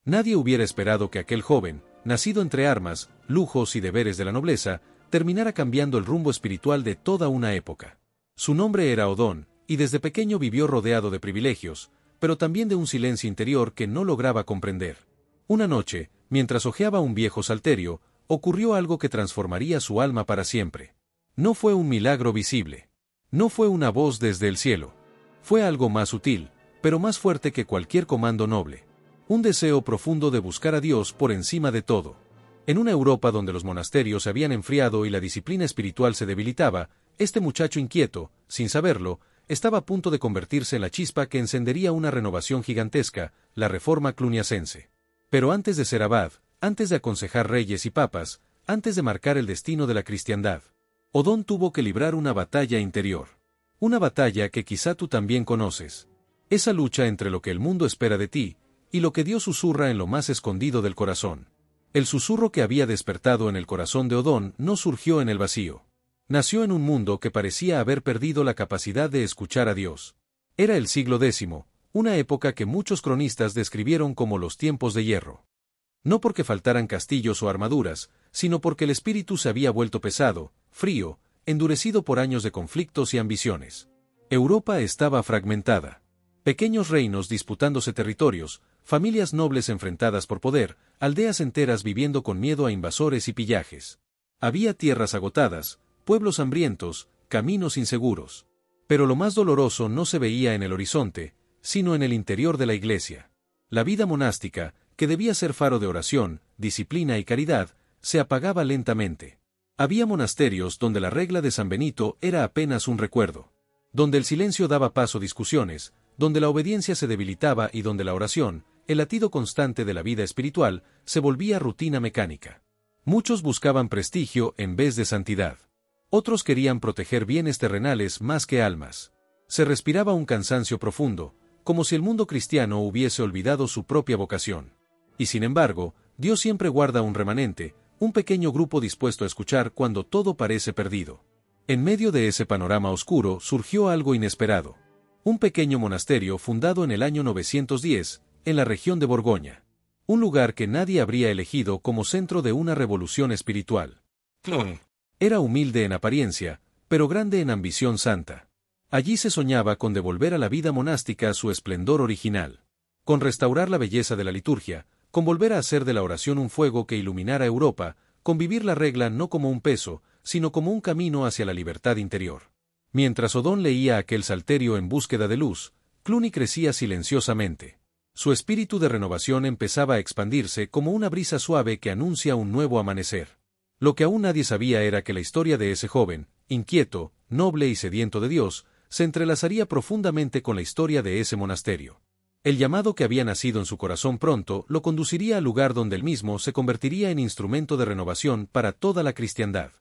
Nadie hubiera esperado que aquel joven, nacido entre armas, lujos y deberes de la nobleza, terminara cambiando el rumbo espiritual de toda una época. Su nombre era Odón, y desde pequeño vivió rodeado de privilegios, pero también de un silencio interior que no lograba comprender. Una noche, mientras hojeaba un viejo salterio, ocurrió algo que transformaría su alma para siempre. No fue un milagro visible. No fue una voz desde el cielo. Fue algo más sutil, pero más fuerte que cualquier comando noble. Un deseo profundo de buscar a Dios por encima de todo. En una Europa donde los monasterios se habían enfriado y la disciplina espiritual se debilitaba, este muchacho inquieto, sin saberlo, estaba a punto de convertirse en la chispa que encendería una renovación gigantesca, la Reforma Cluniacense. Pero antes de ser abad, antes de aconsejar reyes y papas, antes de marcar el destino de la cristiandad, Odón tuvo que librar una batalla interior. Una batalla que quizá tú también conoces. Esa lucha entre lo que el mundo espera de ti, y lo que Dios susurra en lo más escondido del corazón. El susurro que había despertado en el corazón de Odón no surgió en el vacío. Nació en un mundo que parecía haber perdido la capacidad de escuchar a Dios. Era el siglo X, una época que muchos cronistas describieron como los tiempos de hierro. No porque faltaran castillos o armaduras, sino porque el espíritu se había vuelto pesado, frío, endurecido por años de conflictos y ambiciones. Europa estaba fragmentada. Pequeños reinos disputándose territorios, familias nobles enfrentadas por poder, aldeas enteras viviendo con miedo a invasores y pillajes. Había tierras agotadas, pueblos hambrientos, caminos inseguros. Pero lo más doloroso no se veía en el horizonte, sino en el interior de la iglesia. La vida monástica, que debía ser faro de oración, disciplina y caridad, se apagaba lentamente. Había monasterios donde la regla de San Benito era apenas un recuerdo. Donde el silencio daba paso a discusiones, donde la obediencia se debilitaba y donde la oración, el latido constante de la vida espiritual, se volvía rutina mecánica. Muchos buscaban prestigio en vez de santidad. Otros querían proteger bienes terrenales más que almas. Se respiraba un cansancio profundo, como si el mundo cristiano hubiese olvidado su propia vocación. Y sin embargo, Dios siempre guarda un remanente, un pequeño grupo dispuesto a escuchar cuando todo parece perdido. En medio de ese panorama oscuro surgió algo inesperado. Un pequeño monasterio fundado en el año 910, en la región de Borgoña. Un lugar que nadie habría elegido como centro de una revolución espiritual. Era humilde en apariencia, pero grande en ambición santa. Allí se soñaba con devolver a la vida monástica su esplendor original. Con restaurar la belleza de la liturgia, con volver a hacer de la oración un fuego que iluminara Europa, con vivir la regla no como un peso, sino como un camino hacia la libertad interior. Mientras Odón leía aquel salterio en búsqueda de luz, Cluny crecía silenciosamente. Su espíritu de renovación empezaba a expandirse como una brisa suave que anuncia un nuevo amanecer. Lo que aún nadie sabía era que la historia de ese joven, inquieto, noble y sediento de Dios, se entrelazaría profundamente con la historia de ese monasterio. El llamado que había nacido en su corazón pronto lo conduciría al lugar donde él mismo se convertiría en instrumento de renovación para toda la cristiandad.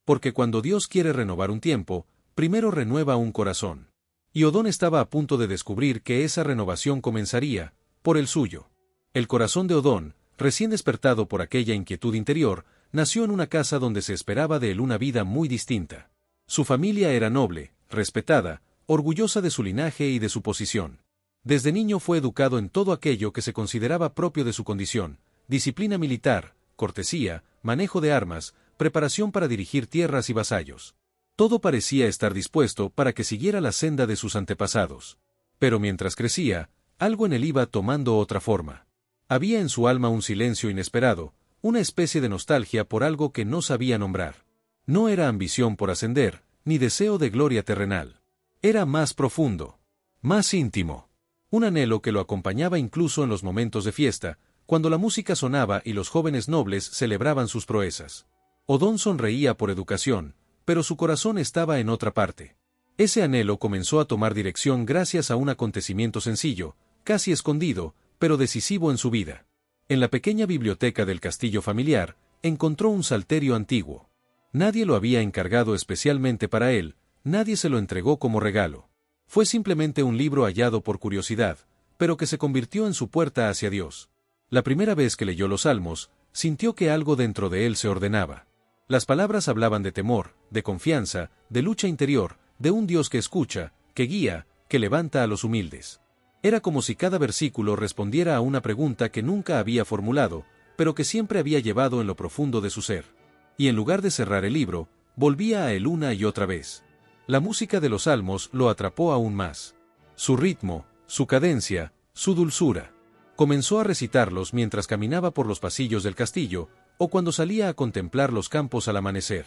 Porque cuando Dios quiere renovar un tiempo, primero renueva un corazón. Y Odón estaba a punto de descubrir que esa renovación comenzaría, por el suyo. El corazón de Odón, recién despertado por aquella inquietud interior, nació en una casa donde se esperaba de él una vida muy distinta. Su familia era noble, respetada, orgullosa de su linaje y de su posición. Desde niño fue educado en todo aquello que se consideraba propio de su condición: disciplina militar, cortesía, manejo de armas, preparación para dirigir tierras y vasallos. Todo parecía estar dispuesto para que siguiera la senda de sus antepasados. Pero mientras crecía, algo en él iba tomando otra forma. Había en su alma un silencio inesperado, una especie de nostalgia por algo que no sabía nombrar. No era ambición por ascender, ni deseo de gloria terrenal. Era más profundo, más íntimo. Un anhelo que lo acompañaba incluso en los momentos de fiesta, cuando la música sonaba y los jóvenes nobles celebraban sus proezas. Odón sonreía por educación, pero su corazón estaba en otra parte. Ese anhelo comenzó a tomar dirección gracias a un acontecimiento sencillo, casi escondido, pero decisivo en su vida. En la pequeña biblioteca del castillo familiar, encontró un salterio antiguo. Nadie lo había encargado especialmente para él, nadie se lo entregó como regalo. Fue simplemente un libro hallado por curiosidad, pero que se convirtió en su puerta hacia Dios. La primera vez que leyó los Salmos, sintió que algo dentro de él se ordenaba. Las palabras hablaban de temor, de confianza, de lucha interior, de un Dios que escucha, que guía, que levanta a los humildes. Era como si cada versículo respondiera a una pregunta que nunca había formulado, pero que siempre había llevado en lo profundo de su ser. Y en lugar de cerrar el libro, volvía a él una y otra vez. La música de los salmos lo atrapó aún más. Su ritmo, su cadencia, su dulzura. Comenzó a recitarlos mientras caminaba por los pasillos del castillo, o cuando salía a contemplar los campos al amanecer.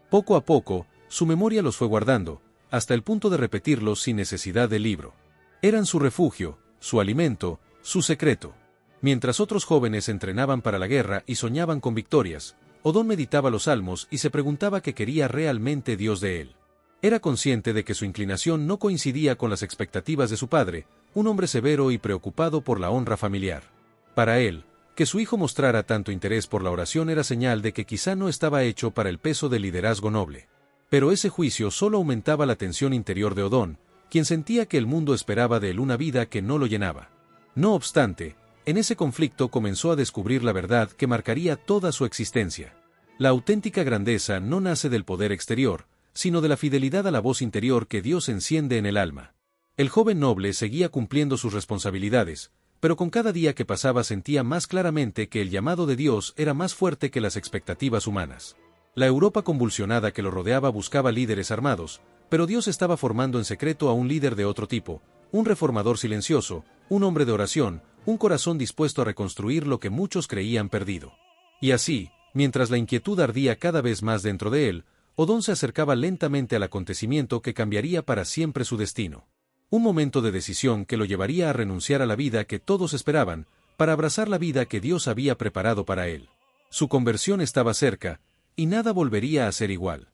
Poco a poco, su memoria los fue guardando, hasta el punto de repetirlos sin necesidad del libro. Eran su refugio, su alimento, su secreto. Mientras otros jóvenes entrenaban para la guerra y soñaban con victorias, Odón meditaba los salmos y se preguntaba qué quería realmente Dios de él. Era consciente de que su inclinación no coincidía con las expectativas de su padre, un hombre severo y preocupado por la honra familiar. Para él, que su hijo mostrara tanto interés por la oración era señal de que quizá no estaba hecho para el peso del liderazgo noble. Pero ese juicio solo aumentaba la tensión interior de Odón, quien sentía que el mundo esperaba de él una vida que no lo llenaba. No obstante, en ese conflicto comenzó a descubrir la verdad que marcaría toda su existencia. La auténtica grandeza no nace del poder exterior, sino de la fidelidad a la voz interior que Dios enciende en el alma. El joven noble seguía cumpliendo sus responsabilidades, pero con cada día que pasaba sentía más claramente que el llamado de Dios era más fuerte que las expectativas humanas. La Europa convulsionada que lo rodeaba buscaba líderes armados, pero Dios estaba formando en secreto a un líder de otro tipo, un reformador silencioso, un hombre de oración, un corazón dispuesto a reconstruir lo que muchos creían perdido. Y así, mientras la inquietud ardía cada vez más dentro de él, Odón se acercaba lentamente al acontecimiento que cambiaría para siempre su destino. Un momento de decisión que lo llevaría a renunciar a la vida que todos esperaban, para abrazar la vida que Dios había preparado para él. Su conversión estaba cerca, y nada volvería a ser igual.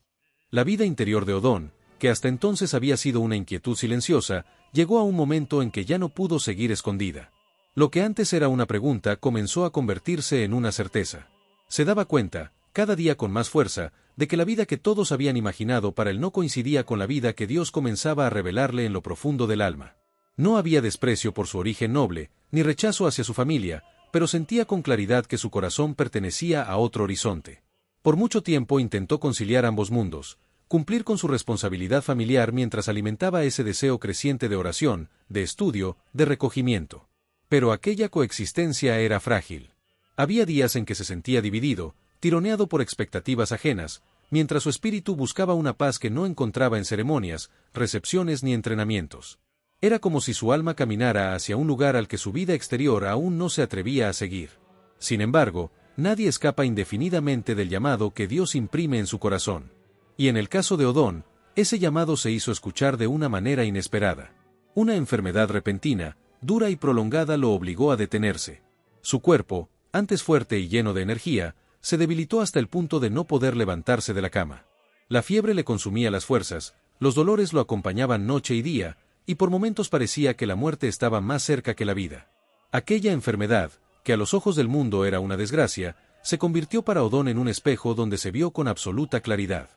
La vida interior de Odón, que hasta entonces había sido una inquietud silenciosa, llegó a un momento en que ya no pudo seguir escondida. Lo que antes era una pregunta comenzó a convertirse en una certeza. Se daba cuenta, cada día con más fuerza, de que la vida que todos habían imaginado para él no coincidía con la vida que Dios comenzaba a revelarle en lo profundo del alma. No había desprecio por su origen noble, ni rechazo hacia su familia, pero sentía con claridad que su corazón pertenecía a otro horizonte. Por mucho tiempo intentó conciliar ambos mundos, cumplir con su responsabilidad familiar mientras alimentaba ese deseo creciente de oración, de estudio, de recogimiento. Pero aquella coexistencia era frágil. Había días en que se sentía dividido, tironeado por expectativas ajenas, mientras su espíritu buscaba una paz que no encontraba en ceremonias, recepciones ni entrenamientos. Era como si su alma caminara hacia un lugar al que su vida exterior aún no se atrevía a seguir. Sin embargo, nadie escapa indefinidamente del llamado que Dios imprime en su corazón. Y en el caso de Odón, ese llamado se hizo escuchar de una manera inesperada. Una enfermedad repentina, dura y prolongada lo obligó a detenerse. Su cuerpo, antes fuerte y lleno de energía, se debilitó hasta el punto de no poder levantarse de la cama. La fiebre le consumía las fuerzas, los dolores lo acompañaban noche y día, y por momentos parecía que la muerte estaba más cerca que la vida. Aquella enfermedad, que a los ojos del mundo era una desgracia, se convirtió para Odón en un espejo donde se vio con absoluta claridad.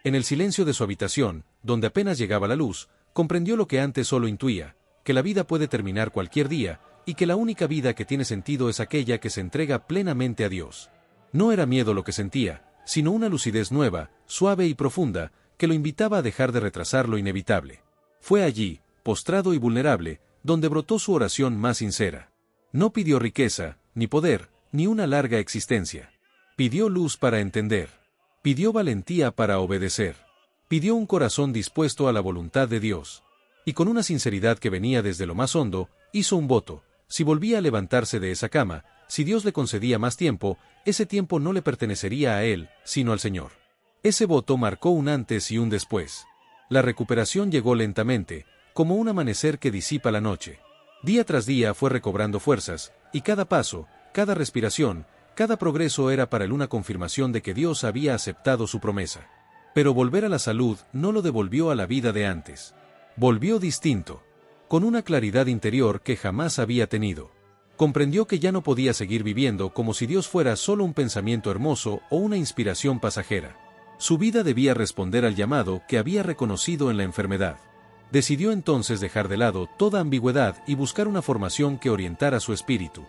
En el silencio de su habitación, donde apenas llegaba la luz, comprendió lo que antes solo intuía, que la vida puede terminar cualquier día, y que la única vida que tiene sentido es aquella que se entrega plenamente a Dios. No era miedo lo que sentía, sino una lucidez nueva, suave y profunda, que lo invitaba a dejar de retrasar lo inevitable. Fue allí, postrado y vulnerable, donde brotó su oración más sincera. No pidió riqueza, ni poder, ni una larga existencia. Pidió luz para entender. Pidió valentía para obedecer. Pidió un corazón dispuesto a la voluntad de Dios. Y con una sinceridad que venía desde lo más hondo, hizo un voto: si volvía a levantarse de esa cama, si Dios le concedía más tiempo, ese tiempo no le pertenecería a él, sino al Señor. Ese voto marcó un antes y un después. La recuperación llegó lentamente, como un amanecer que disipa la noche. Día tras día fue recobrando fuerzas, y cada paso, cada respiración, cada progreso era para él una confirmación de que Dios había aceptado su promesa. Pero volver a la salud no lo devolvió a la vida de antes. Volvió distinto, con una claridad interior que jamás había tenido. Comprendió que ya no podía seguir viviendo como si Dios fuera solo un pensamiento hermoso o una inspiración pasajera. Su vida debía responder al llamado que había reconocido en la enfermedad. Decidió entonces dejar de lado toda ambigüedad y buscar una formación que orientara su espíritu.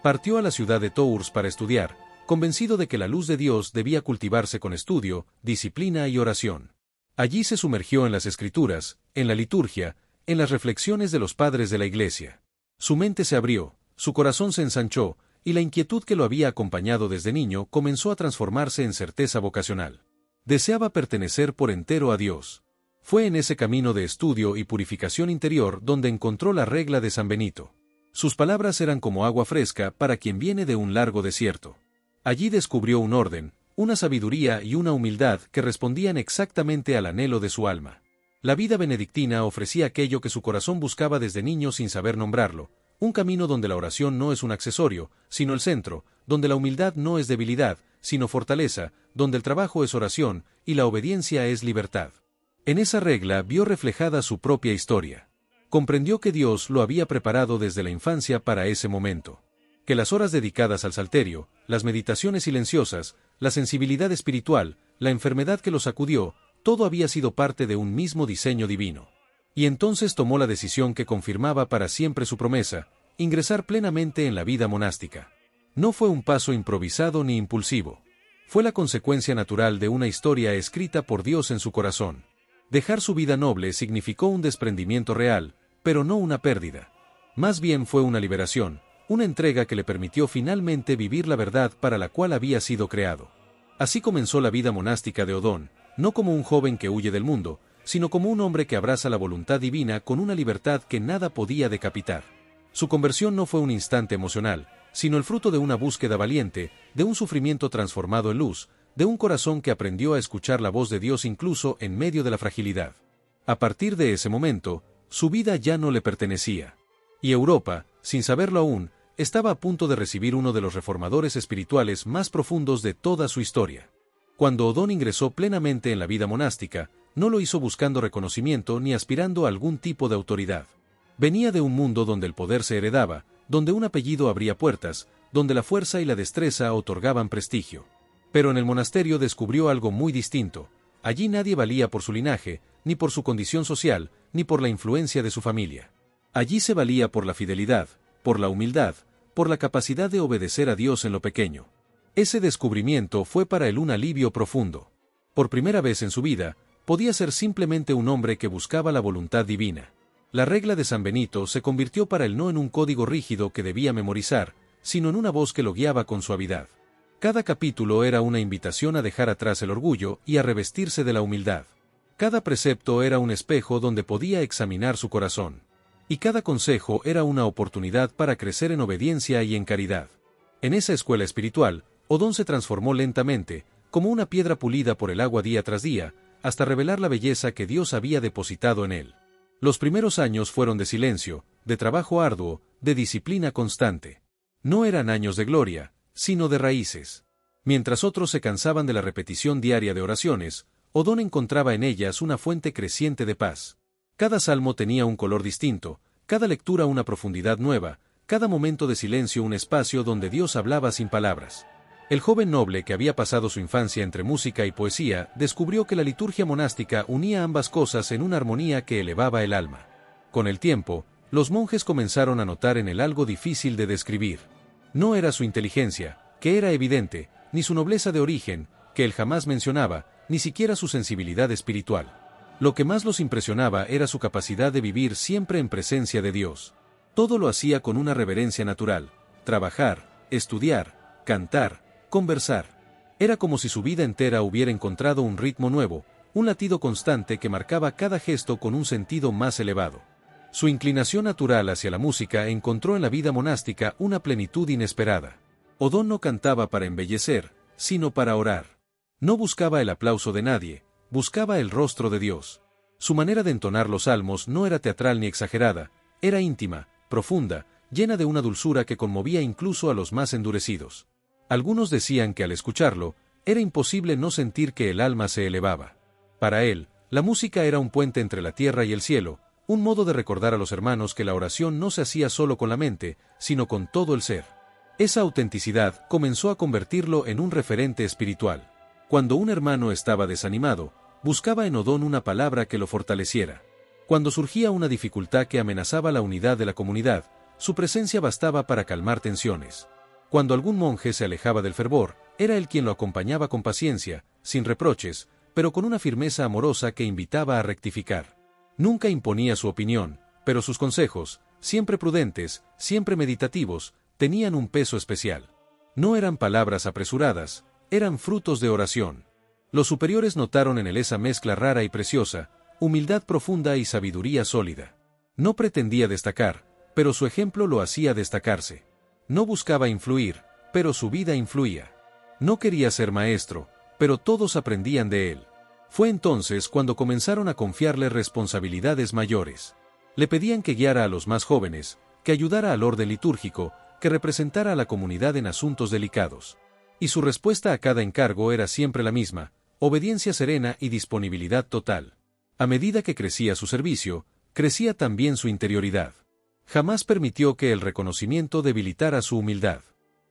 Partió a la ciudad de Tours para estudiar, convencido de que la luz de Dios debía cultivarse con estudio, disciplina y oración. Allí se sumergió en las Escrituras, en la liturgia, en las reflexiones de los padres de la Iglesia. Su mente se abrió, su corazón se ensanchó, y la inquietud que lo había acompañado desde niño comenzó a transformarse en certeza vocacional. Deseaba pertenecer por entero a Dios. Fue en ese camino de estudio y purificación interior donde encontró la regla de San Benito. Sus palabras eran como agua fresca para quien viene de un largo desierto. Allí descubrió un orden, una sabiduría y una humildad que respondían exactamente al anhelo de su alma. La vida benedictina ofrecía aquello que su corazón buscaba desde niño sin saber nombrarlo, un camino donde la oración no es un accesorio, sino el centro, donde la humildad no es debilidad, sino fortaleza, donde el trabajo es oración y la obediencia es libertad. En esa regla vio reflejada su propia historia. Comprendió que Dios lo había preparado desde la infancia para ese momento. Que las horas dedicadas al salterio, las meditaciones silenciosas, la sensibilidad espiritual, la enfermedad que lo sacudió, todo había sido parte de un mismo diseño divino. Y entonces tomó la decisión que confirmaba para siempre su promesa, ingresar plenamente en la vida monástica. No fue un paso improvisado ni impulsivo. Fue la consecuencia natural de una historia escrita por Dios en su corazón. Dejar su vida noble significó un desprendimiento real, pero no una pérdida. Más bien fue una liberación, una entrega que le permitió finalmente vivir la verdad para la cual había sido creado. Así comenzó la vida monástica de Odón, no como un joven que huye del mundo, sino como un hombre que abraza la voluntad divina con una libertad que nada podía decapitar. Su conversión no fue un instante emocional, sino el fruto de una búsqueda valiente, de un sufrimiento transformado en luz, de un corazón que aprendió a escuchar la voz de Dios incluso en medio de la fragilidad. A partir de ese momento, su vida ya no le pertenecía. Y Europa, sin saberlo aún, estaba a punto de recibir uno de los reformadores espirituales más profundos de toda su historia. Cuando Odón ingresó plenamente en la vida monástica, no lo hizo buscando reconocimiento ni aspirando a algún tipo de autoridad. Venía de un mundo donde el poder se heredaba, donde un apellido abría puertas, donde la fuerza y la destreza otorgaban prestigio. Pero en el monasterio descubrió algo muy distinto. Allí nadie valía por su linaje, ni por su condición social, ni por la influencia de su familia. Allí se valía por la fidelidad, por la humildad, por la capacidad de obedecer a Dios en lo pequeño. Ese descubrimiento fue para él un alivio profundo. Por primera vez en su vida, podía ser simplemente un hombre que buscaba la voluntad divina. La regla de San Benito se convirtió para él no en un código rígido que debía memorizar, sino en una voz que lo guiaba con suavidad. Cada capítulo era una invitación a dejar atrás el orgullo y a revestirse de la humildad. Cada precepto era un espejo donde podía examinar su corazón. Y cada consejo era una oportunidad para crecer en obediencia y en caridad. En esa escuela espiritual, Odón se transformó lentamente, como una piedra pulida por el agua día tras día, hasta revelar la belleza que Dios había depositado en él. Los primeros años fueron de silencio, de trabajo arduo, de disciplina constante. No eran años de gloria, sino de raíces. Mientras otros se cansaban de la repetición diaria de oraciones, Odón encontraba en ellas una fuente creciente de paz. Cada salmo tenía un color distinto, cada lectura una profundidad nueva, cada momento de silencio un espacio donde Dios hablaba sin palabras. El joven noble que había pasado su infancia entre música y poesía descubrió que la liturgia monástica unía ambas cosas en una armonía que elevaba el alma. Con el tiempo, los monjes comenzaron a notar en él algo difícil de describir. No era su inteligencia, que era evidente, ni su nobleza de origen, que él jamás mencionaba, ni siquiera su sensibilidad espiritual. Lo que más los impresionaba era su capacidad de vivir siempre en presencia de Dios. Todo lo hacía con una reverencia natural: trabajar, estudiar, cantar, conversar. Era como si su vida entera hubiera encontrado un ritmo nuevo, un latido constante que marcaba cada gesto con un sentido más elevado. Su inclinación natural hacia la música encontró en la vida monástica una plenitud inesperada. Odón no cantaba para embellecer, sino para orar. No buscaba el aplauso de nadie, buscaba el rostro de Dios. Su manera de entonar los salmos no era teatral ni exagerada, era íntima, profunda, llena de una dulzura que conmovía incluso a los más endurecidos. Algunos decían que al escucharlo, era imposible no sentir que el alma se elevaba. Para él, la música era un puente entre la tierra y el cielo, un modo de recordar a los hermanos que la oración no se hacía solo con la mente, sino con todo el ser. Esa autenticidad comenzó a convertirlo en un referente espiritual. Cuando un hermano estaba desanimado, buscaba en Odón una palabra que lo fortaleciera. Cuando surgía una dificultad que amenazaba la unidad de la comunidad, su presencia bastaba para calmar tensiones. Cuando algún monje se alejaba del fervor, era él quien lo acompañaba con paciencia, sin reproches, pero con una firmeza amorosa que invitaba a rectificar. Nunca imponía su opinión, pero sus consejos, siempre prudentes, siempre meditativos, tenían un peso especial. No eran palabras apresuradas, eran frutos de oración. Los superiores notaron en él esa mezcla rara y preciosa, humildad profunda y sabiduría sólida. No pretendía destacar, pero su ejemplo lo hacía destacarse. No buscaba influir, pero su vida influía. No quería ser maestro, pero todos aprendían de él. Fue entonces cuando comenzaron a confiarle responsabilidades mayores. Le pedían que guiara a los más jóvenes, que ayudara al orden litúrgico, que representara a la comunidad en asuntos delicados. Y su respuesta a cada encargo era siempre la misma: obediencia serena y disponibilidad total. A medida que crecía su servicio, crecía también su interioridad. Jamás permitió que el reconocimiento debilitara su humildad.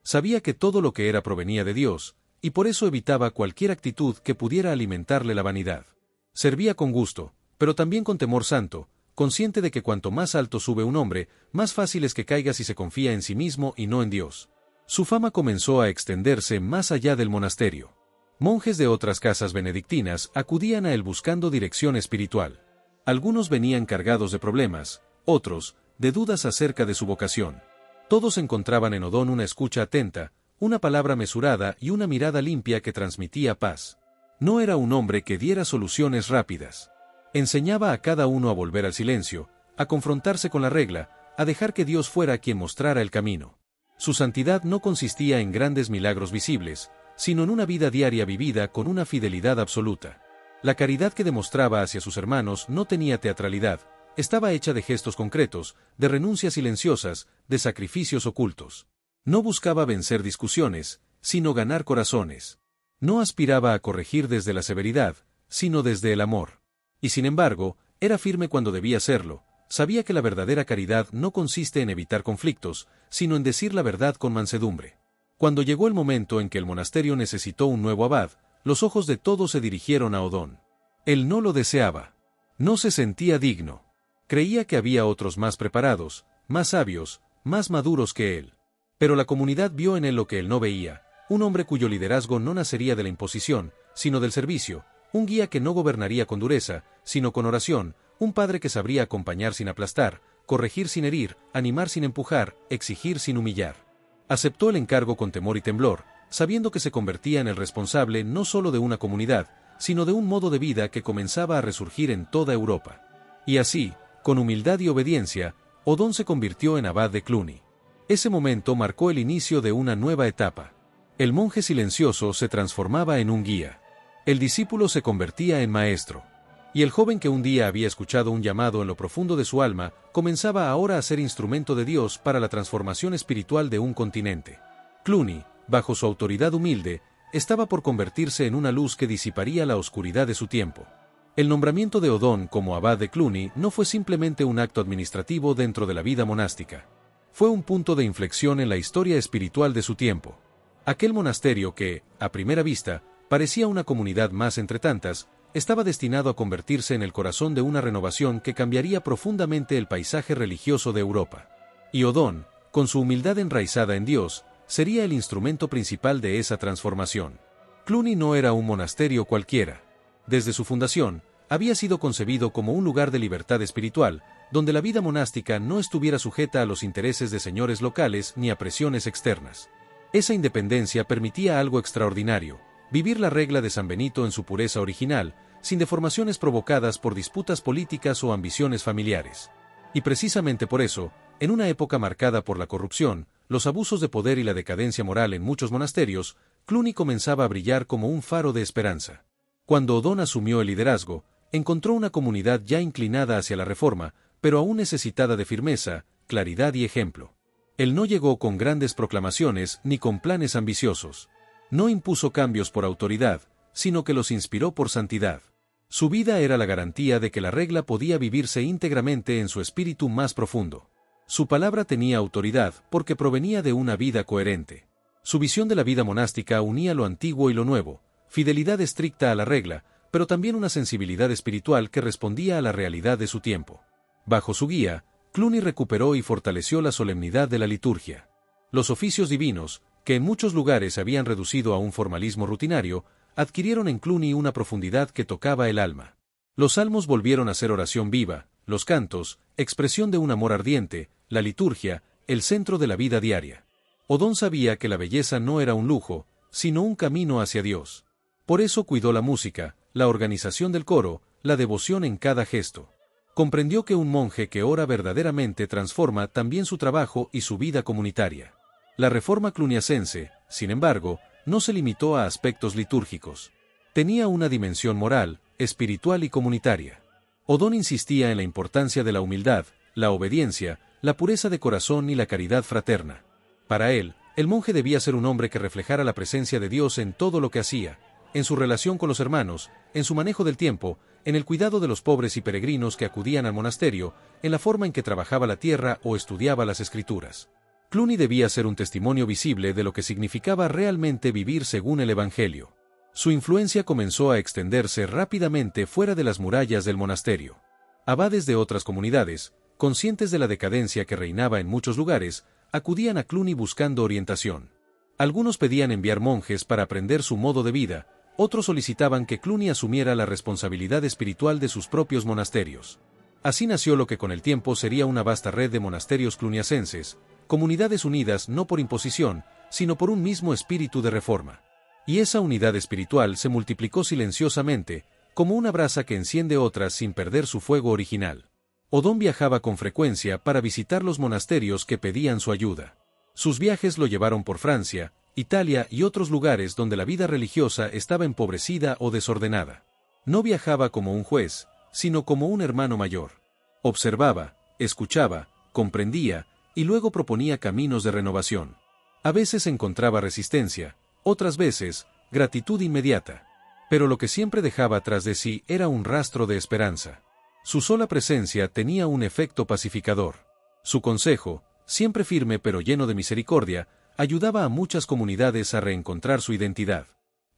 Sabía que todo lo que era provenía de Dios, y por eso evitaba cualquier actitud que pudiera alimentarle la vanidad. Servía con gusto, pero también con temor santo, consciente de que cuanto más alto sube un hombre, más fácil es que caiga si se confía en sí mismo y no en Dios. Su fama comenzó a extenderse más allá del monasterio. Monjes de otras casas benedictinas acudían a él buscando dirección espiritual. Algunos venían cargados de problemas, otros, de dudas acerca de su vocación. Todos encontraban en Odón una escucha atenta, una palabra mesurada y una mirada limpia que transmitía paz. No era un hombre que diera soluciones rápidas. Enseñaba a cada uno a volver al silencio, a confrontarse con la regla, a dejar que Dios fuera quien mostrara el camino. Su santidad no consistía en grandes milagros visibles, sino en una vida diaria vivida con una fidelidad absoluta. La caridad que demostraba hacia sus hermanos no tenía teatralidad, estaba hecha de gestos concretos, de renuncias silenciosas, de sacrificios ocultos. No buscaba vencer discusiones, sino ganar corazones. No aspiraba a corregir desde la severidad, sino desde el amor. Y sin embargo, era firme cuando debía serlo. Sabía que la verdadera caridad no consiste en evitar conflictos, sino en decir la verdad con mansedumbre. Cuando llegó el momento en que el monasterio necesitó un nuevo abad, los ojos de todos se dirigieron a Odón. Él no lo deseaba. No se sentía digno. Creía que había otros más preparados, más sabios, más maduros que él. Pero la comunidad vio en él lo que él no veía, un hombre cuyo liderazgo no nacería de la imposición, sino del servicio, un guía que no gobernaría con dureza, sino con oración, un padre que sabría acompañar sin aplastar, corregir sin herir, animar sin empujar, exigir sin humillar. Aceptó el encargo con temor y temblor, sabiendo que se convertía en el responsable no solo de una comunidad, sino de un modo de vida que comenzaba a resurgir en toda Europa. Y así, con humildad y obediencia, Odón se convirtió en abad de Cluny. Ese momento marcó el inicio de una nueva etapa. El monje silencioso se transformaba en un guía. El discípulo se convertía en maestro. Y el joven que un día había escuchado un llamado en lo profundo de su alma, comenzaba ahora a ser instrumento de Dios para la transformación espiritual de un continente. Cluny, bajo su autoridad humilde, estaba por convertirse en una luz que disiparía la oscuridad de su tiempo. El nombramiento de Odón como abad de Cluny no fue simplemente un acto administrativo dentro de la vida monástica. Fue un punto de inflexión en la historia espiritual de su tiempo. Aquel monasterio que, a primera vista, parecía una comunidad más entre tantas, estaba destinado a convertirse en el corazón de una renovación que cambiaría profundamente el paisaje religioso de Europa. Y Odón, con su humildad enraizada en Dios, sería el instrumento principal de esa transformación. Cluny no era un monasterio cualquiera. Desde su fundación, había sido concebido como un lugar de libertad espiritual, donde la vida monástica no estuviera sujeta a los intereses de señores locales ni a presiones externas. Esa independencia permitía algo extraordinario: vivir la regla de San Benito en su pureza original, sin deformaciones provocadas por disputas políticas o ambiciones familiares. Y precisamente por eso, en una época marcada por la corrupción, los abusos de poder y la decadencia moral en muchos monasterios, Cluny comenzaba a brillar como un faro de esperanza. Cuando Odón asumió el liderazgo, encontró una comunidad ya inclinada hacia la reforma, pero aún necesitada de firmeza, claridad y ejemplo. Él no llegó con grandes proclamaciones ni con planes ambiciosos. No impuso cambios por autoridad, sino que los inspiró por santidad. Su vida era la garantía de que la regla podía vivirse íntegramente en su espíritu más profundo. Su palabra tenía autoridad porque provenía de una vida coherente. Su visión de la vida monástica unía lo antiguo y lo nuevo, fidelidad estricta a la regla, pero también una sensibilidad espiritual que respondía a la realidad de su tiempo. Bajo su guía, Cluny recuperó y fortaleció la solemnidad de la liturgia. Los oficios divinos, que en muchos lugares se habían reducido a un formalismo rutinario, adquirieron en Cluny una profundidad que tocaba el alma. Los salmos volvieron a ser oración viva, los cantos, expresión de un amor ardiente, la liturgia, el centro de la vida diaria. Odón sabía que la belleza no era un lujo, sino un camino hacia Dios. Por eso cuidó la música, la organización del coro, la devoción en cada gesto. Comprendió que un monje que ora verdaderamente transforma también su trabajo y su vida comunitaria. La reforma cluniacense, sin embargo, no se limitó a aspectos litúrgicos. Tenía una dimensión moral, espiritual y comunitaria. Odón insistía en la importancia de la humildad, la obediencia, la pureza de corazón y la caridad fraterna. Para él, el monje debía ser un hombre que reflejara la presencia de Dios en todo lo que hacía, en su relación con los hermanos, en su manejo del tiempo, en el cuidado de los pobres y peregrinos que acudían al monasterio, en la forma en que trabajaba la tierra o estudiaba las Escrituras. Cluny debía ser un testimonio visible de lo que significaba realmente vivir según el Evangelio. Su influencia comenzó a extenderse rápidamente fuera de las murallas del monasterio. Abades de otras comunidades, conscientes de la decadencia que reinaba en muchos lugares, acudían a Cluny buscando orientación. Algunos pedían enviar monjes para aprender su modo de vida, otros solicitaban que Cluny asumiera la responsabilidad espiritual de sus propios monasterios. Así nació lo que con el tiempo sería una vasta red de monasterios cluniacenses, comunidades unidas no por imposición, sino por un mismo espíritu de reforma. Y esa unidad espiritual se multiplicó silenciosamente, como una brasa que enciende otras sin perder su fuego original. Odón viajaba con frecuencia para visitar los monasterios que pedían su ayuda. Sus viajes lo llevaron por Francia, Italia y otros lugares donde la vida religiosa estaba empobrecida o desordenada. No viajaba como un juez, sino como un hermano mayor. Observaba, escuchaba, comprendía, y luego proponía caminos de renovación. A veces encontraba resistencia, otras veces, gratitud inmediata. Pero lo que siempre dejaba tras de sí era un rastro de esperanza. Su sola presencia tenía un efecto pacificador. Su consejo, siempre firme pero lleno de misericordia, ayudaba a muchas comunidades a reencontrar su identidad.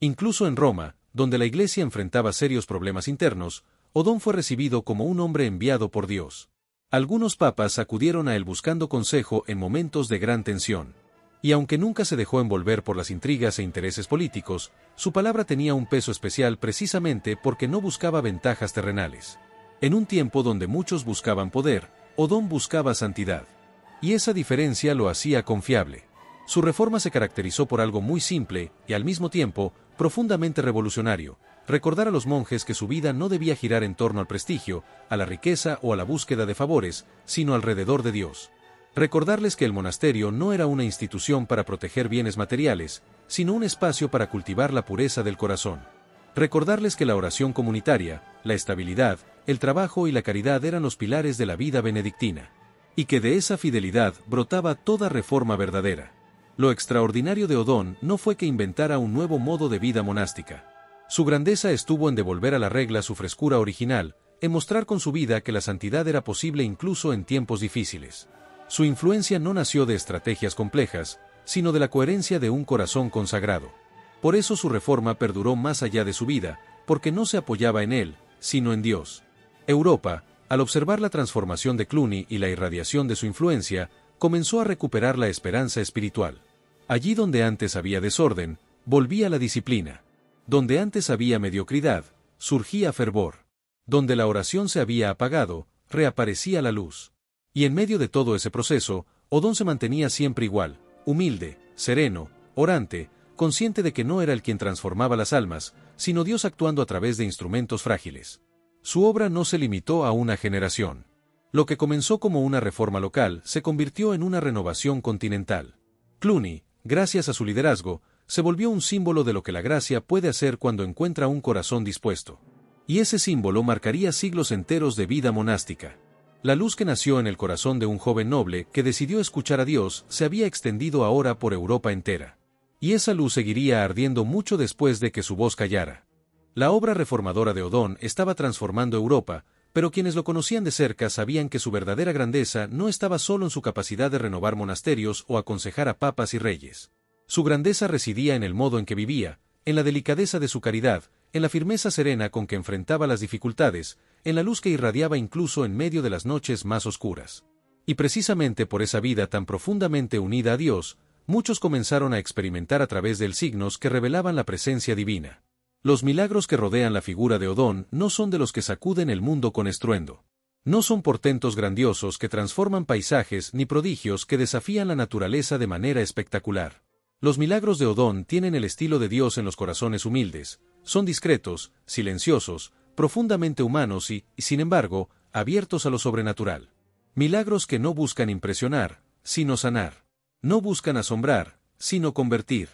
Incluso en Roma, donde la Iglesia enfrentaba serios problemas internos, Odón fue recibido como un hombre enviado por Dios. Algunos papas acudieron a él buscando consejo en momentos de gran tensión. Y aunque nunca se dejó envolver por las intrigas e intereses políticos, su palabra tenía un peso especial precisamente porque no buscaba ventajas terrenales. En un tiempo donde muchos buscaban poder, Odón buscaba santidad. Y esa diferencia lo hacía confiable. Su reforma se caracterizó por algo muy simple y al mismo tiempo profundamente revolucionario: recordar a los monjes que su vida no debía girar en torno al prestigio, a la riqueza o a la búsqueda de favores, sino alrededor de Dios. Recordarles que el monasterio no era una institución para proteger bienes materiales, sino un espacio para cultivar la pureza del corazón. Recordarles que la oración comunitaria, la estabilidad, el trabajo y la caridad eran los pilares de la vida benedictina. Y que de esa fidelidad brotaba toda reforma verdadera. Lo extraordinario de Odón no fue que inventara un nuevo modo de vida monástica. Su grandeza estuvo en devolver a la regla su frescura original, en mostrar con su vida que la santidad era posible incluso en tiempos difíciles. Su influencia no nació de estrategias complejas, sino de la coherencia de un corazón consagrado. Por eso su reforma perduró más allá de su vida, porque no se apoyaba en él, sino en Dios. Europa, al observar la transformación de Cluny y la irradiación de su influencia, comenzó a recuperar la esperanza espiritual. Allí donde antes había desorden, volvía la disciplina. Donde antes había mediocridad, surgía fervor. Donde la oración se había apagado, reaparecía la luz. Y en medio de todo ese proceso, Odón se mantenía siempre igual, humilde, sereno, orante, consciente de que no era él quien transformaba las almas, sino Dios actuando a través de instrumentos frágiles. Su obra no se limitó a una generación. Lo que comenzó como una reforma local se convirtió en una renovación continental. Cluny, gracias a su liderazgo, se volvió un símbolo de lo que la gracia puede hacer cuando encuentra un corazón dispuesto. Y ese símbolo marcaría siglos enteros de vida monástica. La luz que nació en el corazón de un joven noble que decidió escuchar a Dios se había extendido ahora por Europa entera. Y esa luz seguiría ardiendo mucho después de que su voz callara. La obra reformadora de Odón estaba transformando Europa, pero quienes lo conocían de cerca sabían que su verdadera grandeza no estaba solo en su capacidad de renovar monasterios o aconsejar a papas y reyes. Su grandeza residía en el modo en que vivía, en la delicadeza de su caridad, en la firmeza serena con que enfrentaba las dificultades, en la luz que irradiaba incluso en medio de las noches más oscuras. Y precisamente por esa vida tan profundamente unida a Dios, muchos comenzaron a experimentar a través de él signos que revelaban la presencia divina. Los milagros que rodean la figura de Odón no son de los que sacuden el mundo con estruendo. No son portentos grandiosos que transforman paisajes ni prodigios que desafían la naturaleza de manera espectacular. Los milagros de Odón tienen el estilo de Dios en los corazones humildes, son discretos, silenciosos, profundamente humanos y, sin embargo, abiertos a lo sobrenatural. Milagros que no buscan impresionar, sino sanar. No buscan asombrar, sino convertir.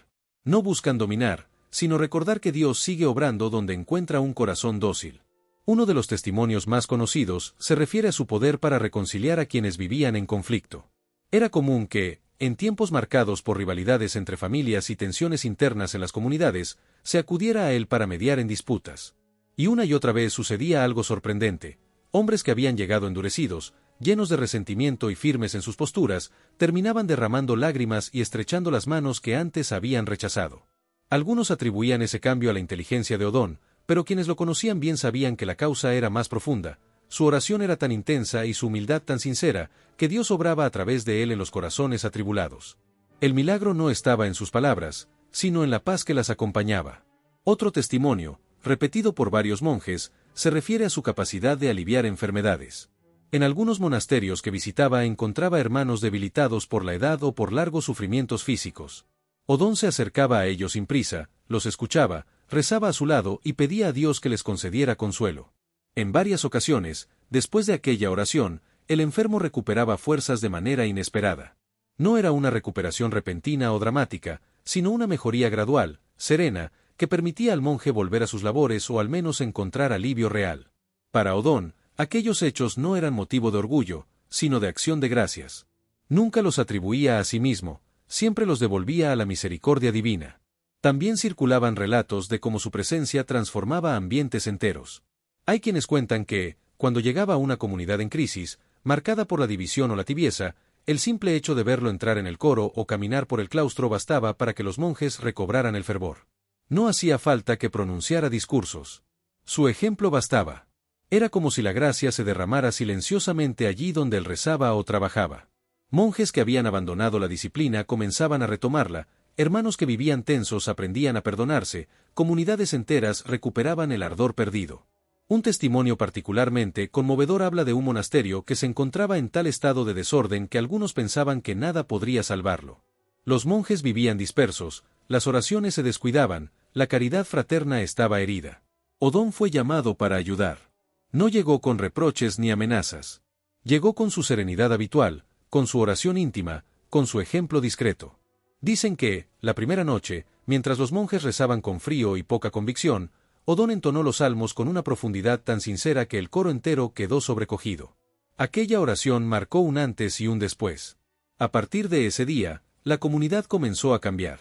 No buscan dominar, sino recordar que Dios sigue obrando donde encuentra un corazón dócil. Uno de los testimonios más conocidos se refiere a su poder para reconciliar a quienes vivían en conflicto. Era común que, en tiempos marcados por rivalidades entre familias y tensiones internas en las comunidades, se acudiera a él para mediar en disputas. Y una y otra vez sucedía algo sorprendente. Hombres que habían llegado endurecidos, llenos de resentimiento y firmes en sus posturas, terminaban derramando lágrimas y estrechando las manos que antes habían rechazado. Algunos atribuían ese cambio a la inteligencia de Odón, pero quienes lo conocían bien sabían que la causa era más profunda. Su oración era tan intensa y su humildad tan sincera, que Dios obraba a través de él en los corazones atribulados. El milagro no estaba en sus palabras, sino en la paz que las acompañaba. Otro testimonio, repetido por varios monjes, se refiere a su capacidad de aliviar enfermedades. En algunos monasterios que visitaba encontraba hermanos debilitados por la edad o por largos sufrimientos físicos. Odón se acercaba a ellos sin prisa, los escuchaba, rezaba a su lado y pedía a Dios que les concediera consuelo. En varias ocasiones, después de aquella oración, el enfermo recuperaba fuerzas de manera inesperada. No era una recuperación repentina o dramática, sino una mejoría gradual, serena, que permitía al monje volver a sus labores o al menos encontrar alivio real. Para Odón, aquellos hechos no eran motivo de orgullo, sino de acción de gracias. Nunca los atribuía a sí mismo, siempre los devolvía a la misericordia divina. También circulaban relatos de cómo su presencia transformaba ambientes enteros. Hay quienes cuentan que, cuando llegaba a una comunidad en crisis, marcada por la división o la tibieza, el simple hecho de verlo entrar en el coro o caminar por el claustro bastaba para que los monjes recobraran el fervor. No hacía falta que pronunciara discursos. Su ejemplo bastaba. Era como si la gracia se derramara silenciosamente allí donde él rezaba o trabajaba. Monjes que habían abandonado la disciplina comenzaban a retomarla, hermanos que vivían tensos aprendían a perdonarse, comunidades enteras recuperaban el ardor perdido. Un testimonio particularmente conmovedor habla de un monasterio que se encontraba en tal estado de desorden que algunos pensaban que nada podría salvarlo. Los monjes vivían dispersos, las oraciones se descuidaban, la caridad fraterna estaba herida. Odón fue llamado para ayudar. No llegó con reproches ni amenazas. Llegó con su serenidad habitual, con su oración íntima, con su ejemplo discreto. Dicen que, la primera noche, mientras los monjes rezaban con frío y poca convicción, Odón entonó los salmos con una profundidad tan sincera que el coro entero quedó sobrecogido. Aquella oración marcó un antes y un después. A partir de ese día, la comunidad comenzó a cambiar.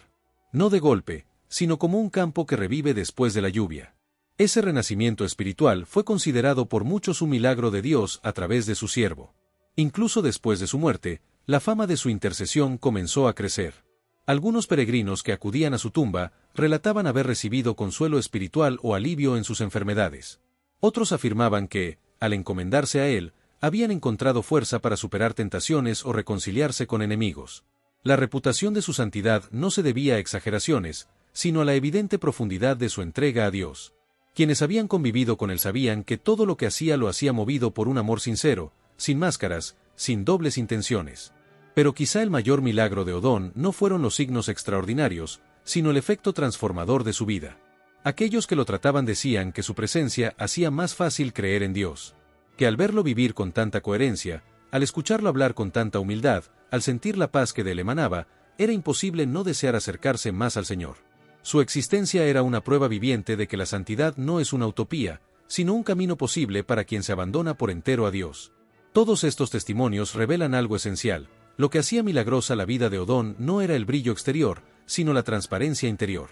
No de golpe, sino como un campo que revive después de la lluvia. Ese renacimiento espiritual fue considerado por muchos un milagro de Dios a través de su siervo. Incluso después de su muerte, la fama de su intercesión comenzó a crecer. Algunos peregrinos que acudían a su tumba relataban haber recibido consuelo espiritual o alivio en sus enfermedades. Otros afirmaban que, al encomendarse a él, habían encontrado fuerza para superar tentaciones o reconciliarse con enemigos. La reputación de su santidad no se debía a exageraciones, sino a la evidente profundidad de su entrega a Dios. Quienes habían convivido con él sabían que todo lo que hacía lo hacía movido por un amor sincero, sin máscaras, sin dobles intenciones. Pero quizá el mayor milagro de Odón no fueron los signos extraordinarios, sino el efecto transformador de su vida. Aquellos que lo trataban decían que su presencia hacía más fácil creer en Dios. Que al verlo vivir con tanta coherencia, al escucharlo hablar con tanta humildad, al sentir la paz que de él emanaba, era imposible no desear acercarse más al Señor. Su existencia era una prueba viviente de que la santidad no es una utopía, sino un camino posible para quien se abandona por entero a Dios. Todos estos testimonios revelan algo esencial. Lo que hacía milagrosa la vida de Odón no era el brillo exterior, sino la transparencia interior.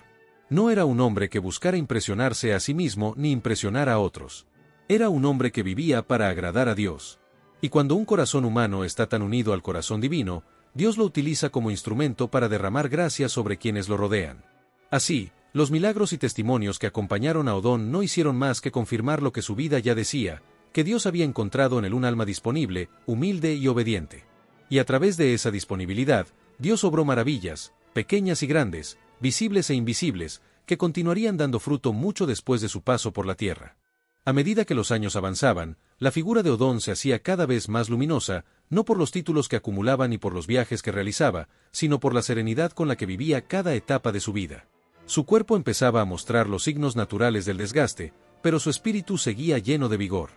No era un hombre que buscara impresionarse a sí mismo ni impresionar a otros. Era un hombre que vivía para agradar a Dios. Y cuando un corazón humano está tan unido al corazón divino, Dios lo utiliza como instrumento para derramar gracia sobre quienes lo rodean. Así, los milagros y testimonios que acompañaron a Odón no hicieron más que confirmar lo que su vida ya decía, que Dios había encontrado en él un alma disponible, humilde y obediente. Y a través de esa disponibilidad, Dios obró maravillas, pequeñas y grandes, visibles e invisibles, que continuarían dando fruto mucho después de su paso por la tierra. A medida que los años avanzaban, la figura de Odón se hacía cada vez más luminosa, no por los títulos que acumulaba ni por los viajes que realizaba, sino por la serenidad con la que vivía cada etapa de su vida. Su cuerpo empezaba a mostrar los signos naturales del desgaste, pero su espíritu seguía lleno de vigor.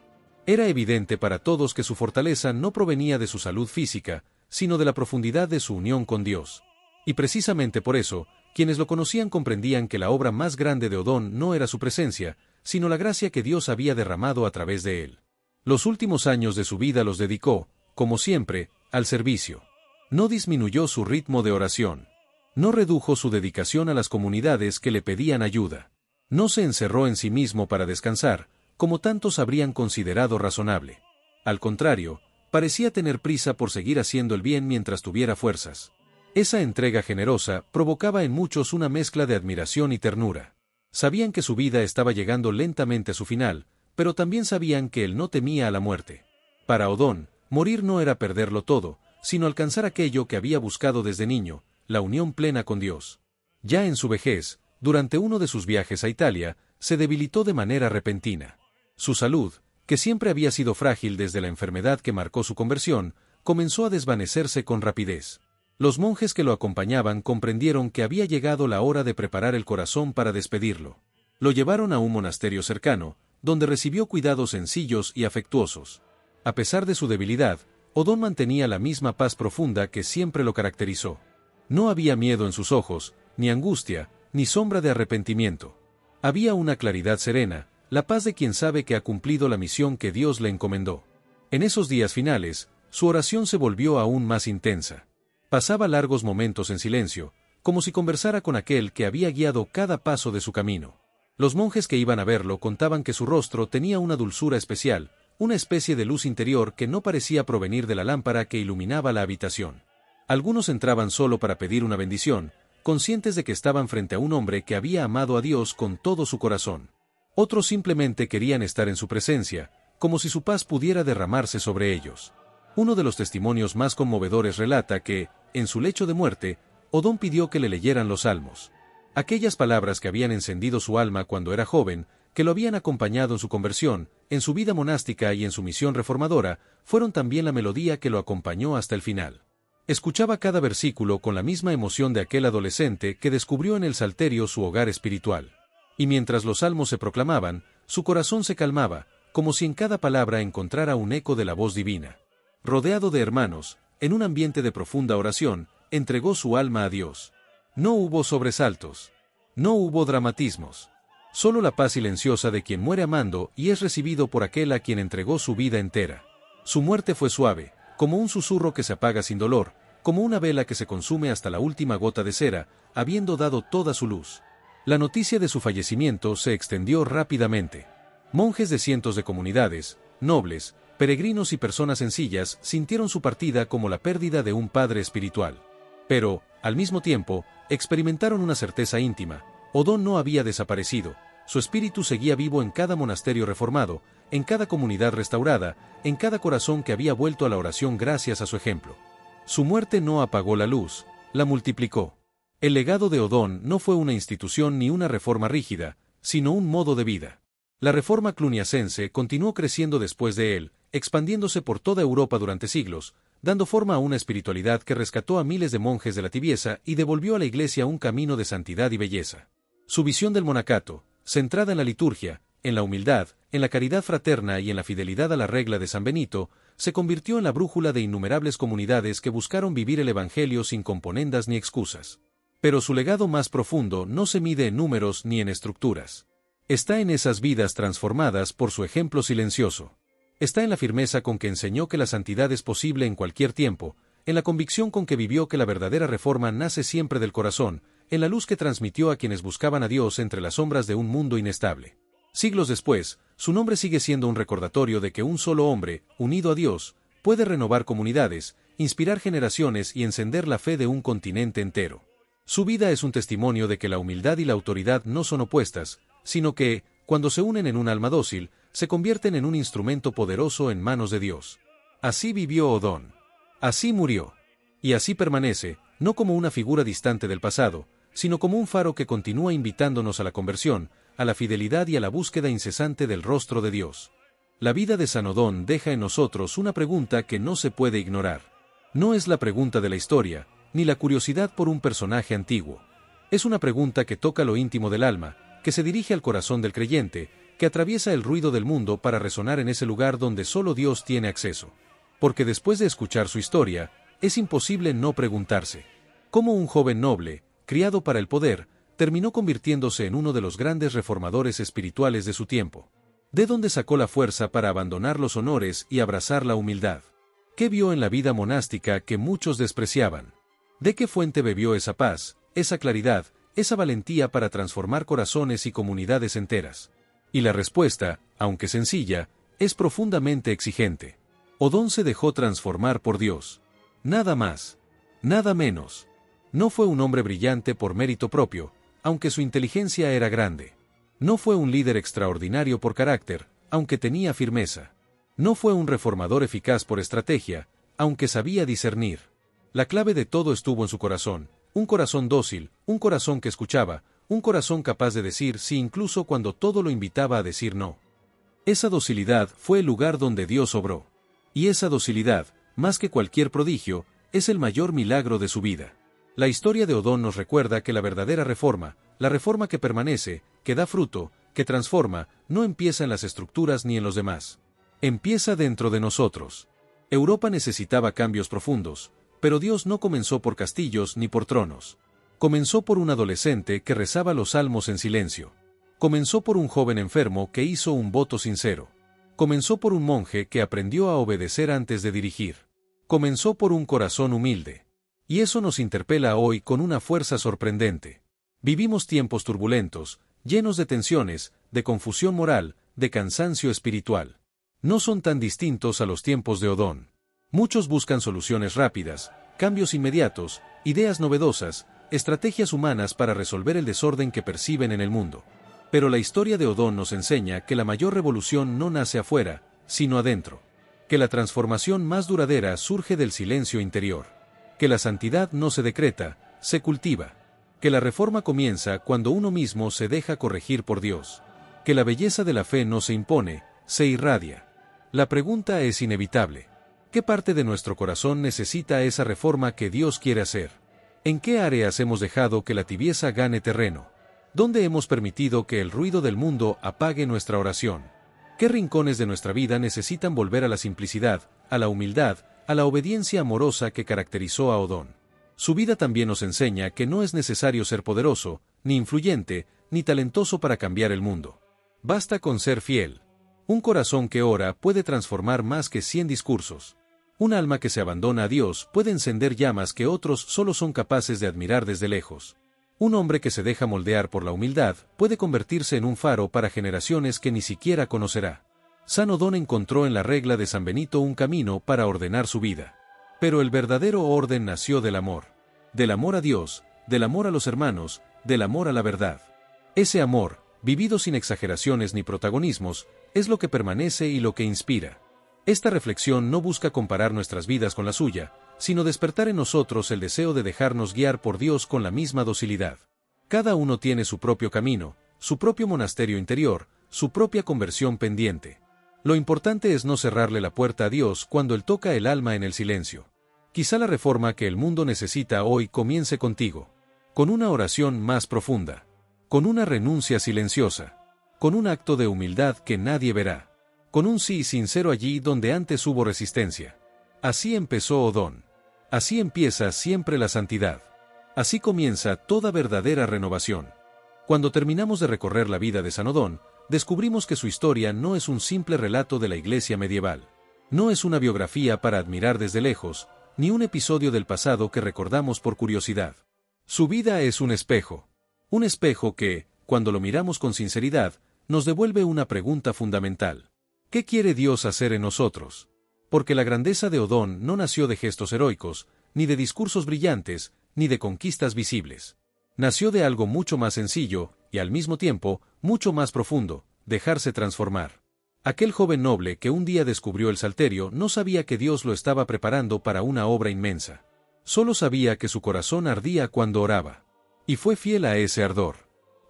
Era evidente para todos que su fortaleza no provenía de su salud física, sino de la profundidad de su unión con Dios. Y precisamente por eso, quienes lo conocían comprendían que la obra más grande de Odón no era su presencia, sino la gracia que Dios había derramado a través de él. Los últimos años de su vida los dedicó, como siempre, al servicio. No disminuyó su ritmo de oración. No redujo su dedicación a las comunidades que le pedían ayuda. No se encerró en sí mismo para descansar, como tantos habrían considerado razonable. Al contrario, parecía tener prisa por seguir haciendo el bien mientras tuviera fuerzas. Esa entrega generosa provocaba en muchos una mezcla de admiración y ternura. Sabían que su vida estaba llegando lentamente a su final, pero también sabían que él no temía a la muerte. Para Odón, morir no era perderlo todo, sino alcanzar aquello que había buscado desde niño, la unión plena con Dios. Ya en su vejez, durante uno de sus viajes a Italia, se debilitó de manera repentina. Su salud, que siempre había sido frágil desde la enfermedad que marcó su conversión, comenzó a desvanecerse con rapidez. Los monjes que lo acompañaban comprendieron que había llegado la hora de preparar el corazón para despedirlo. Lo llevaron a un monasterio cercano, donde recibió cuidados sencillos y afectuosos. A pesar de su debilidad, Odón mantenía la misma paz profunda que siempre lo caracterizó. No había miedo en sus ojos, ni angustia, ni sombra de arrepentimiento. Había una claridad serena, la paz de quien sabe que ha cumplido la misión que Dios le encomendó. En esos días finales, su oración se volvió aún más intensa. Pasaba largos momentos en silencio, como si conversara con aquel que había guiado cada paso de su camino. Los monjes que iban a verlo contaban que su rostro tenía una dulzura especial, una especie de luz interior que no parecía provenir de la lámpara que iluminaba la habitación. Algunos entraban solo para pedir una bendición, conscientes de que estaban frente a un hombre que había amado a Dios con todo su corazón. Otros simplemente querían estar en su presencia, como si su paz pudiera derramarse sobre ellos. Uno de los testimonios más conmovedores relata que, en su lecho de muerte, Odón pidió que le leyeran los salmos. Aquellas palabras que habían encendido su alma cuando era joven, que lo habían acompañado en su conversión, en su vida monástica y en su misión reformadora, fueron también la melodía que lo acompañó hasta el final. Escuchaba cada versículo con la misma emoción de aquel adolescente que descubrió en el Salterio su hogar espiritual. Y mientras los salmos se proclamaban, su corazón se calmaba, como si en cada palabra encontrara un eco de la voz divina. Rodeado de hermanos, en un ambiente de profunda oración, entregó su alma a Dios. No hubo sobresaltos. No hubo dramatismos. Solo la paz silenciosa de quien muere amando y es recibido por aquel a quien entregó su vida entera. Su muerte fue suave, como un susurro que se apaga sin dolor, como una vela que se consume hasta la última gota de cera, habiendo dado toda su luz. La noticia de su fallecimiento se extendió rápidamente. Monjes de cientos de comunidades, nobles, peregrinos y personas sencillas sintieron su partida como la pérdida de un padre espiritual. Pero, al mismo tiempo, experimentaron una certeza íntima: Odón no había desaparecido, su espíritu seguía vivo en cada monasterio reformado, en cada comunidad restaurada, en cada corazón que había vuelto a la oración gracias a su ejemplo. Su muerte no apagó la luz, la multiplicó. El legado de Odón no fue una institución ni una reforma rígida, sino un modo de vida. La reforma cluniacense continuó creciendo después de él, expandiéndose por toda Europa durante siglos, dando forma a una espiritualidad que rescató a miles de monjes de la tibieza y devolvió a la Iglesia un camino de santidad y belleza. Su visión del monacato, centrada en la liturgia, en la humildad, en la caridad fraterna y en la fidelidad a la regla de San Benito, se convirtió en la brújula de innumerables comunidades que buscaron vivir el Evangelio sin componendas ni excusas. Pero su legado más profundo no se mide en números ni en estructuras. Está en esas vidas transformadas por su ejemplo silencioso. Está en la firmeza con que enseñó que la santidad es posible en cualquier tiempo, en la convicción con que vivió que la verdadera reforma nace siempre del corazón, en la luz que transmitió a quienes buscaban a Dios entre las sombras de un mundo inestable. Siglos después, su nombre sigue siendo un recordatorio de que un solo hombre, unido a Dios, puede renovar comunidades, inspirar generaciones y encender la fe de un continente entero. Su vida es un testimonio de que la humildad y la autoridad no son opuestas, sino que, cuando se unen en un alma dócil, se convierten en un instrumento poderoso en manos de Dios. Así vivió Odón. Así murió. Y así permanece, no como una figura distante del pasado, sino como un faro que continúa invitándonos a la conversión, a la fidelidad y a la búsqueda incesante del rostro de Dios. La vida de San Odón deja en nosotros una pregunta que no se puede ignorar. No es la pregunta de la historia, ni la curiosidad por un personaje antiguo. Es una pregunta que toca lo íntimo del alma, que se dirige al corazón del creyente, que atraviesa el ruido del mundo para resonar en ese lugar donde solo Dios tiene acceso. Porque después de escuchar su historia, es imposible no preguntarse: ¿cómo un joven noble, criado para el poder, terminó convirtiéndose en uno de los grandes reformadores espirituales de su tiempo? ¿De dónde sacó la fuerza para abandonar los honores y abrazar la humildad? ¿Qué vio en la vida monástica que muchos despreciaban? ¿De qué fuente bebió esa paz, esa claridad, esa valentía para transformar corazones y comunidades enteras? Y la respuesta, aunque sencilla, es profundamente exigente. Odón se dejó transformar por Dios. Nada más. Nada menos. No fue un hombre brillante por mérito propio, aunque su inteligencia era grande. No fue un líder extraordinario por carácter, aunque tenía firmeza. No fue un reformador eficaz por estrategia, aunque sabía discernir. La clave de todo estuvo en su corazón, un corazón dócil, un corazón que escuchaba, un corazón capaz de decir sí incluso cuando todo lo invitaba a decir no. Esa docilidad fue el lugar donde Dios obró. Y esa docilidad, más que cualquier prodigio, es el mayor milagro de su vida. La historia de Odón nos recuerda que la verdadera reforma, la reforma que permanece, que da fruto, que transforma, no empieza en las estructuras ni en los demás. Empieza dentro de nosotros. Europa necesitaba cambios profundos, pero Dios no comenzó por castillos ni por tronos. Comenzó por un adolescente que rezaba los salmos en silencio. Comenzó por un joven enfermo que hizo un voto sincero. Comenzó por un monje que aprendió a obedecer antes de dirigir. Comenzó por un corazón humilde. Y eso nos interpela hoy con una fuerza sorprendente. Vivimos tiempos turbulentos, llenos de tensiones, de confusión moral, de cansancio espiritual. No son tan distintos a los tiempos de Odón. Muchos buscan soluciones rápidas, cambios inmediatos, ideas novedosas, estrategias humanas para resolver el desorden que perciben en el mundo. Pero la historia de Odón nos enseña que la mayor revolución no nace afuera, sino adentro. Que la transformación más duradera surge del silencio interior. Que la santidad no se decreta, se cultiva. Que la reforma comienza cuando uno mismo se deja corregir por Dios. Que la belleza de la fe no se impone, se irradia. La pregunta es inevitable. ¿Qué parte de nuestro corazón necesita esa reforma que Dios quiere hacer? ¿En qué áreas hemos dejado que la tibieza gane terreno? ¿Dónde hemos permitido que el ruido del mundo apague nuestra oración? ¿Qué rincones de nuestra vida necesitan volver a la simplicidad, a la humildad, a la obediencia amorosa que caracterizó a Odón? Su vida también nos enseña que no es necesario ser poderoso, ni influyente, ni talentoso para cambiar el mundo. Basta con ser fiel. Un corazón que ora puede transformar más que 100 discursos. Un alma que se abandona a Dios puede encender llamas que otros solo son capaces de admirar desde lejos. Un hombre que se deja moldear por la humildad puede convertirse en un faro para generaciones que ni siquiera conocerá. San Odón encontró en la regla de San Benito un camino para ordenar su vida. Pero el verdadero orden nació del amor a Dios, del amor a los hermanos, del amor a la verdad. Ese amor, vivido sin exageraciones ni protagonismos, es lo que permanece y lo que inspira. Esta reflexión no busca comparar nuestras vidas con la suya, sino despertar en nosotros el deseo de dejarnos guiar por Dios con la misma docilidad. Cada uno tiene su propio camino, su propio monasterio interior, su propia conversión pendiente. Lo importante es no cerrarle la puerta a Dios cuando Él toca el alma en el silencio. Quizá la reforma que el mundo necesita hoy comience contigo, con una oración más profunda, con una renuncia silenciosa, con un acto de humildad que nadie verá, con un sí sincero allí donde antes hubo resistencia. Así empezó Odón. Así empieza siempre la santidad. Así comienza toda verdadera renovación. Cuando terminamos de recorrer la vida de San Odón, descubrimos que su historia no es un simple relato de la iglesia medieval. No es una biografía para admirar desde lejos, ni un episodio del pasado que recordamos por curiosidad. Su vida es un espejo que, cuando lo miramos con sinceridad, nos devuelve una pregunta fundamental. ¿Qué quiere Dios hacer en nosotros? Porque la grandeza de Odón no nació de gestos heroicos, ni de discursos brillantes, ni de conquistas visibles. Nació de algo mucho más sencillo, y al mismo tiempo, mucho más profundo: dejarse transformar. Aquel joven noble que un día descubrió el salterio no sabía que Dios lo estaba preparando para una obra inmensa. Solo sabía que su corazón ardía cuando oraba. Y fue fiel a ese ardor.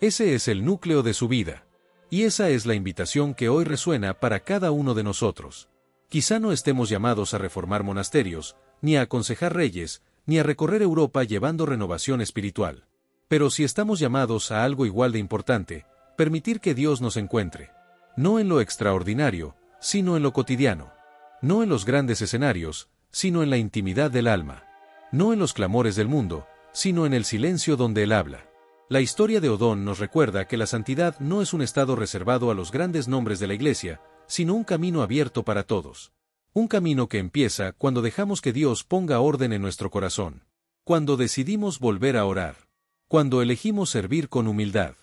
Ese es el núcleo de su vida. Y esa es la invitación que hoy resuena para cada uno de nosotros. Quizá no estemos llamados a reformar monasterios, ni a aconsejar reyes, ni a recorrer Europa llevando renovación espiritual. Pero sí estamos llamados a algo igual de importante, permitir que Dios nos encuentre. No en lo extraordinario, sino en lo cotidiano. No en los grandes escenarios, sino en la intimidad del alma. No en los clamores del mundo, sino en el silencio donde Él habla. La historia de Odón nos recuerda que la santidad no es un estado reservado a los grandes nombres de la Iglesia, sino un camino abierto para todos. Un camino que empieza cuando dejamos que Dios ponga orden en nuestro corazón. Cuando decidimos volver a orar. Cuando elegimos servir con humildad.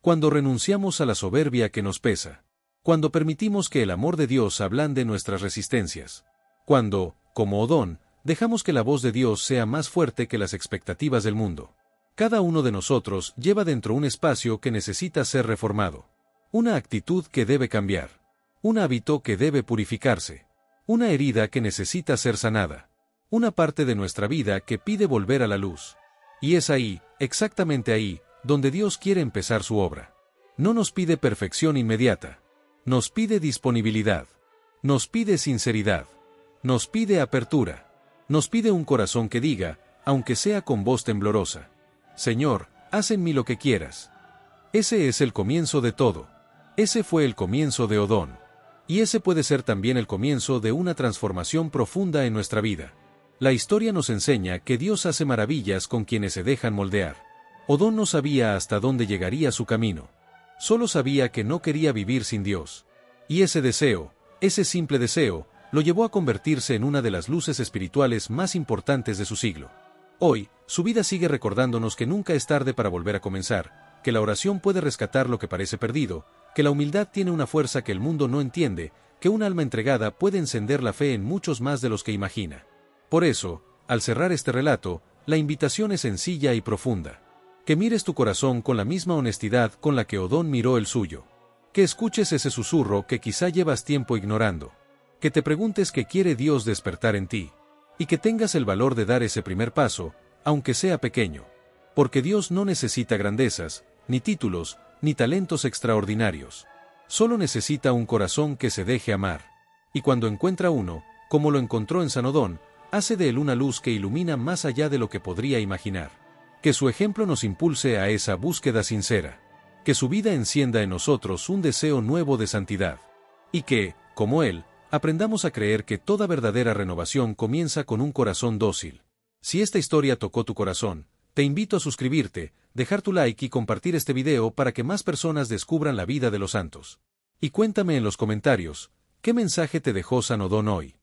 Cuando renunciamos a la soberbia que nos pesa. Cuando permitimos que el amor de Dios ablande nuestras resistencias. Cuando, como Odón, dejamos que la voz de Dios sea más fuerte que las expectativas del mundo. Cada uno de nosotros lleva dentro un espacio que necesita ser reformado. Una actitud que debe cambiar. Un hábito que debe purificarse. Una herida que necesita ser sanada. Una parte de nuestra vida que pide volver a la luz. Y es ahí, exactamente ahí, donde Dios quiere empezar su obra. No nos pide perfección inmediata. Nos pide disponibilidad. Nos pide sinceridad. Nos pide apertura. Nos pide un corazón que diga, aunque sea con voz temblorosa: Señor, haz en mí lo que quieras. Ese es el comienzo de todo. Ese fue el comienzo de Odón. Y ese puede ser también el comienzo de una transformación profunda en nuestra vida. La historia nos enseña que Dios hace maravillas con quienes se dejan moldear. Odón no sabía hasta dónde llegaría su camino. Solo sabía que no quería vivir sin Dios. Y ese deseo, ese simple deseo, lo llevó a convertirse en una de las luces espirituales más importantes de su siglo. Hoy, su vida sigue recordándonos que nunca es tarde para volver a comenzar, que la oración puede rescatar lo que parece perdido, que la humildad tiene una fuerza que el mundo no entiende, que un alma entregada puede encender la fe en muchos más de los que imagina. Por eso, al cerrar este relato, la invitación es sencilla y profunda. Que mires tu corazón con la misma honestidad con la que Odón miró el suyo. Que escuches ese susurro que quizá llevas tiempo ignorando. Que te preguntes qué quiere Dios despertar en ti. Y que tengas el valor de dar ese primer paso, aunque sea pequeño. Porque Dios no necesita grandezas, ni títulos, ni talentos extraordinarios. Solo necesita un corazón que se deje amar. Y cuando encuentra uno, como lo encontró en San Odón, hace de él una luz que ilumina más allá de lo que podría imaginar. Que su ejemplo nos impulse a esa búsqueda sincera. Que su vida encienda en nosotros un deseo nuevo de santidad. Y que, como él, aprendamos a creer que toda verdadera renovación comienza con un corazón dócil. Si esta historia tocó tu corazón, te invito a suscribirte, dejar tu like y compartir este video para que más personas descubran la vida de los santos. Y cuéntame en los comentarios, ¿qué mensaje te dejó San Odón hoy?